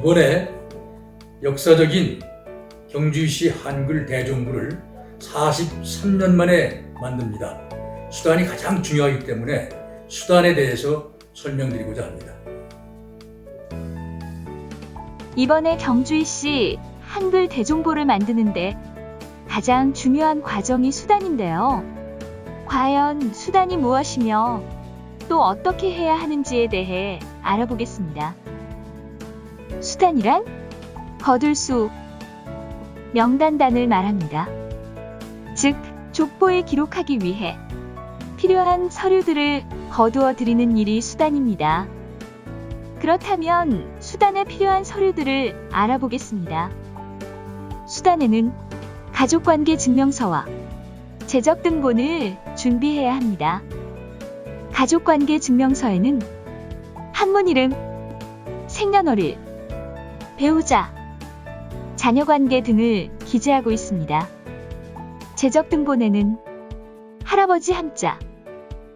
이번에 역사적인 경주시 한글 대종부를 43년 만에 만듭니다. 수단이 가장 중요하기 때문에 수단에 대해서 설명드리고자 합니다. 이번에 경주시 한글 대종보를 만드는데 가장 중요한 과정이 수단인데요. 과연 수단이 무엇이며 또 어떻게 해야 하는지에 대해 알아보겠습니다. 수단이란 거둘수, 명단단을 말합니다. 즉, 족보에 기록하기 위해 필요한 서류들을 거두어 드리는 일이 수단입니다. 그렇다면 수단에 필요한 서류들을 알아보겠습니다. 수단에는 가족관계 증명서와 재적등본을 준비해야 합니다. 가족관계 증명서에는 한문 이름, 생년월일, 배우자, 자녀관계 등을 기재하고 있습니다. 재적등본에는 할아버지 함자,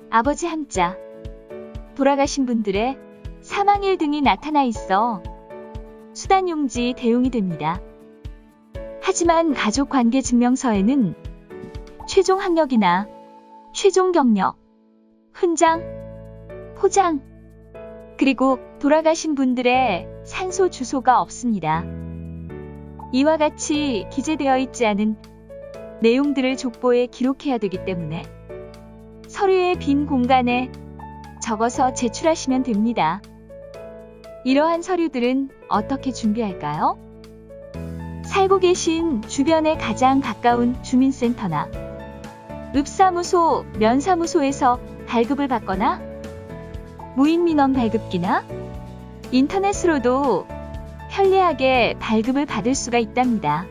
아버지 함자, 돌아가신 분들의 사망일 등이 나타나 있어 수단용지 대용이 됩니다. 하지만 가족관계증명서에는 최종 학력이나 최종 경력, 훈장, 포장, 그리고 돌아가신 분들의 산소 주소가 없습니다. 이와 같이 기재되어 있지 않은 내용들을 족보에 기록해야 되기 때문에 서류의 빈 공간에 적어서 제출하시면 됩니다. 이러한 서류들은 어떻게 준비할까요? 살고 계신 주변에 가장 가까운 주민센터나 읍사무소, 면사무소에서 발급을 받거나 무인민원 발급기나 인터넷으로도 편리하게 발급을 받을 수가 있답니다.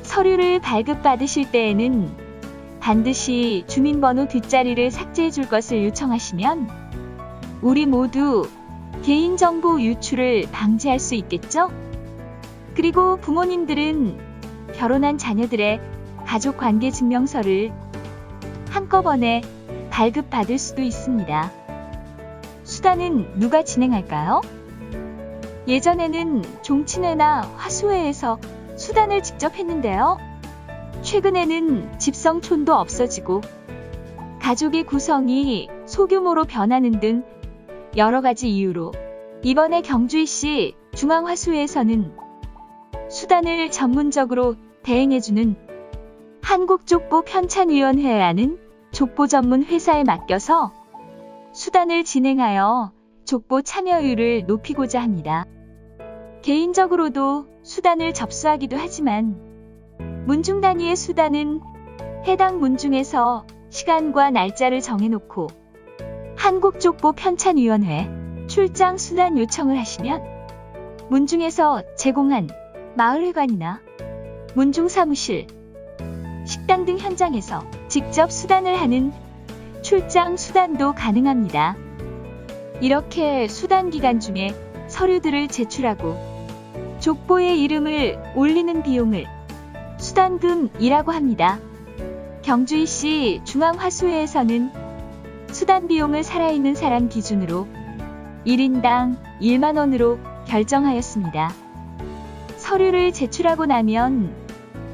서류를 발급받으실 때에는 반드시 주민번호 뒷자리를 삭제해 줄 것을 요청하시면 우리 모두 개인정보 유출을 방지할 수 있겠죠? 그리고 부모님들은 결혼한 자녀들의 가족관계증명서를 한꺼번에 발급받을 수도 있습니다. 수단은 누가 진행할까요? 예전에는 종친회나 화수회에서 수단을 직접 했는데요. 최근에는 집성촌도 없어지고 가족의 구성이 소규모로 변하는 등 여러 가지 이유로 이번에 경주시 중앙화수회에서는 수단을 전문적으로 대행해주는 한국족보 편찬위원회라는 족보 전문 회사에 맡겨서 수단을 진행하여 족보 참여율을 높이고자 합니다. 개인적으로도 수단을 접수하기도 하지만 문중 단위의 수단은 해당 문중에서 시간과 날짜를 정해놓고 한국족보 편찬위원회 출장 수단 요청을 하시면 문중에서 제공한 마을회관이나 문중 사무실, 식당 등 현장에서 직접 수단을 하는 출장 수단도 가능합니다. 이렇게 수단 기간 중에 서류들을 제출하고 족보에 이름을 올리는 비용을 수단금이라고 합니다. 경주시 중앙화수회에서는 수단 비용을 살아있는 사람 기준으로 1인당 1만 원으로 결정하였습니다. 서류를 제출하고 나면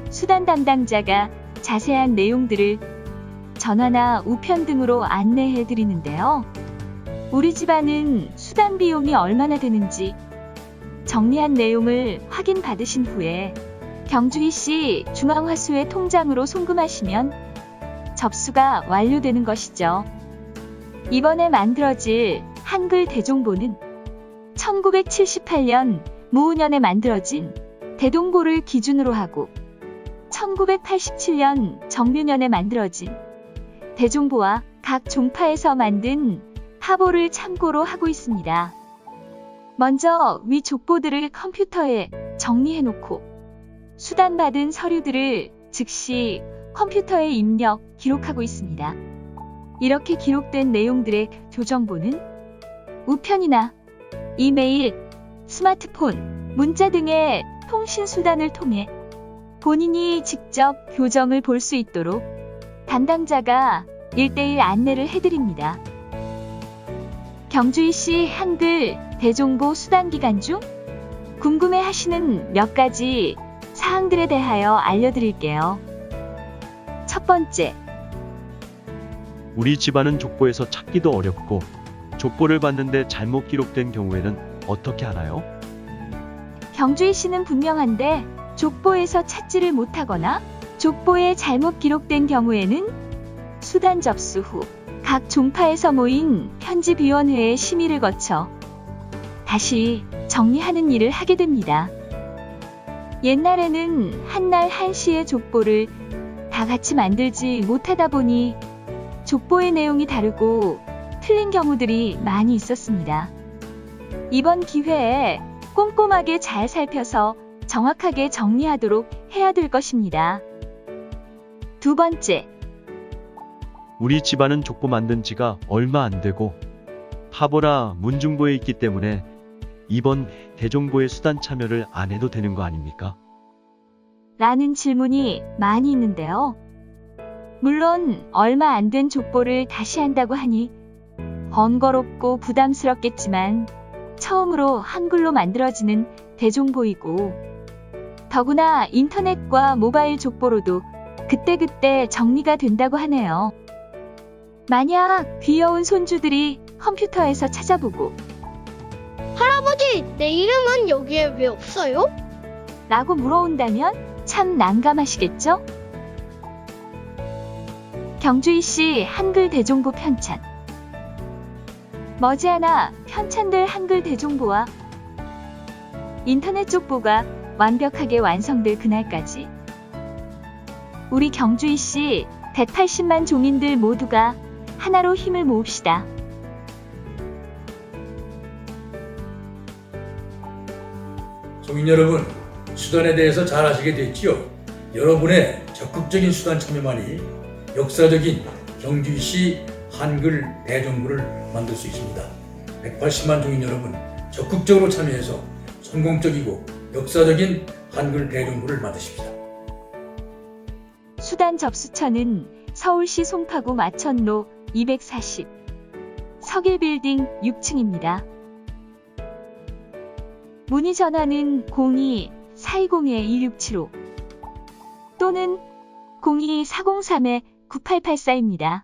수단 담당자가 자세한 내용들을 전화나 우편 등으로 안내해 드리는데요. 우리 집안은 수단 비용이 얼마나 되는지 정리한 내용을 확인 받으신 후에 경주시 중앙화수회 통장으로 송금하시면 접수가 완료되는 것이죠. 이번에 만들어질 한글 대종보는 1978년 무우년에 만들어진 대동보를 기준으로 하고 1987년 정묘년에 만들어진 대종보와 각 종파에서 만든 하보를 참고로 하고 있습니다. 먼저 위 족보들을 컴퓨터에 정리해놓고 수단받은 서류들을 즉시 컴퓨터에 입력, 기록하고 있습니다. 이렇게 기록된 내용들의 교정본은 우편이나 이메일, 스마트폰, 문자 등의 통신수단을 통해 본인이 직접 교정을 볼 수 있도록 담당자가 1:1 안내를 해드립니다. 경주시 한글 대종보 수단 기간 중 궁금해 하시는 몇 가지 사항들에 대하여 알려드릴게요. 첫 번째, 우리 집안은 족보에서 찾기도 어렵고 족보를 봤는데 잘못 기록된 경우에는 어떻게 하나요? 경주희 씨는 분명한데 족보에서 찾지를 못하거나 족보에 잘못 기록된 경우에는 수단 접수 후 각 종파에서 모인 편집위원회의 심의를 거쳐 다시 정리하는 일을 하게 됩니다. 옛날에는 한날 한시의 족보를 다 같이 만들지 못하다 보니 족보의 내용이 다르고 틀린 경우들이 많이 있었습니다. 이번 기회에 꼼꼼하게 잘 살펴서 정확하게 정리하도록 해야 될 것입니다. 두 번째, 우리 집안은 족보 만든 지가 얼마 안 되고 파보라 문중보에 있기 때문에 이번 대종보의 수단 참여를 안 해도 되는 거 아닙니까? 라는 질문이 많이 있는데요. 물론 얼마 안 된 족보를 다시 한다고 하니 번거롭고 부담스럽겠지만 처음으로 한글로 만들어지는 대종보이고 더구나 인터넷과 모바일 족보로도 그때그때 정리가 된다고 하네요. 만약 귀여운 손주들이 컴퓨터에서 찾아보고 할아버지, 내 이름은 여기에 왜 없어요? 라고 물어온다면 참 난감하시겠죠? 경주희 씨 한글 대종보 편찬. 머지않아 편찬될 한글 대종보와 인터넷 족보가 완벽하게 완성될 그날까지 우리 경주희 씨 180만 종인들 모두가 하나로 힘을 모읍시다. 종인 여러분, 수단에 대해서 잘 아시게 됐지요? 여러분의 적극적인 수단 참여만이 역사적인 경주시 한글 대종부를 만들 수 있습니다. 180만 종인 여러분, 적극적으로 참여해서 성공적이고 역사적인 한글 대종부를 만드십시다. 수단 접수처는 서울시 송파구 마천로 240 석일빌딩 6층입니다. 문의 전화는 02-420-1675 또는 02-403-9884입니다.